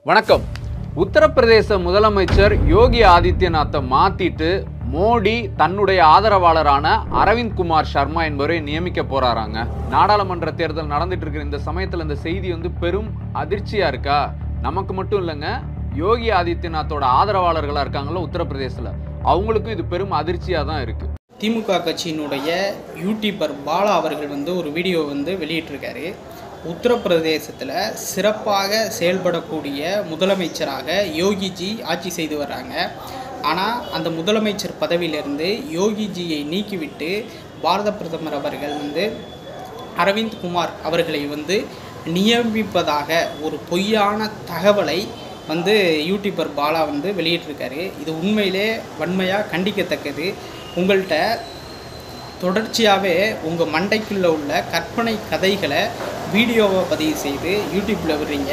வணக்கம். உத்தரப்பிரதேச முதலமைச்சர் யோகி ஆதித்யநாத்தை மாத்திட்டு மோடி தன்னுடைய ஆதரவாளரான அரவிந்த் குமார் சர்மா என்பவரை நியமிக்க போறாராங்க. நாடாளுமன்ற தேர்தல் நடந்துட்டு இருக்கிற இந்த சமயத்துல இந்த செய்தி பெரும் அதிர்ச்சியா இருக்கா? நமக்கு மட்டும் இல்லைங்க, யோகி ஆதித்யநாத்தோட ஆதரவாளர்களா இருக்காங்களோ உத்தரப்பிரதேசத்துல, அவங்களுக்கும் இது பெரும் அதிர்ச்சியா தான் இருக்கு. திமுக கட்சியினுடைய யூடியூபர் பாலா அவர்கள் ஒரு வீடியோ வெளியிட்டிருக்காரு. உத்தரப்பிரதேசத்தில் சிறப்பாக செயல்படக்கூடிய முதலமைச்சராக யோகிஜி ஆட்சி செய்து வர்றாங்க. ஆனால் அந்த முதலமைச்சர் பதவியிலிருந்து யோகிஜியை நீக்கிவிட்டு பாரத பிரதமர் அவர்கள் அரவிந்த் குமார் அவர்களை நியமிப்பதாக ஒரு பொய்யான தகவலை யூடியூபர் பாலா வெளியிட்டிருக்காரு. இது உண்மையிலே வன்மையாக கண்டிக்கத்தக்கது. உங்கள்கிட்ட தொடர்ச்சியாகவே உங்கள் மண்டைக்குள்ளே உள்ள கற்பனை கதைகளை வீடியோவை பதிவு செய்து யூடியூப்பில் விடுறீங்க.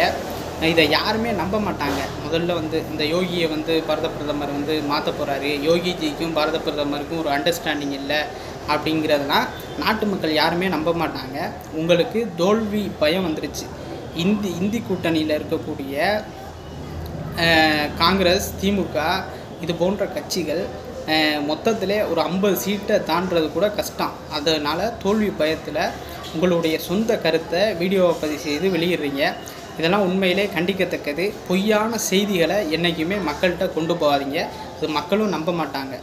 இதை யாருமே நம்ப மாட்டாங்க. முதல்ல இந்த யோகியை பாரத பிரதமர் மாற்ற போகிறாரு, யோகிஜிக்கும் பாரத பிரதமருக்கும் ஒரு அண்டர்ஸ்டாண்டிங் இல்லை அப்படிங்கிறதுலாம் நாட்டு மக்கள் யாருமே நம்ப மாட்டாங்க. உங்களுக்கு தோல்வி பயம் வந்துருச்சு. இந்தி கூட்டணியில் இருக்கக்கூடிய காங்கிரஸ், திமுக இது போன்ற கட்சிகள் மொத்தத்தில் ஒரு 50 சீட்டை தாண்டுறது கூட கஷ்டம். அதனால் தோல்வி பயத்தில் உங்களுடைய சொந்த கருத்தை வீடியோவை பதிவு செய்து வெளியிடுறீங்க. இதெல்லாம் உண்மையிலே கண்டிக்கத்தக்கது. பொய்யான செய்திகளை என்றைக்குமே மக்கள்கிட்ட கொண்டு போகாதீங்க. அது மக்களும் நம்ப மாட்டாங்க.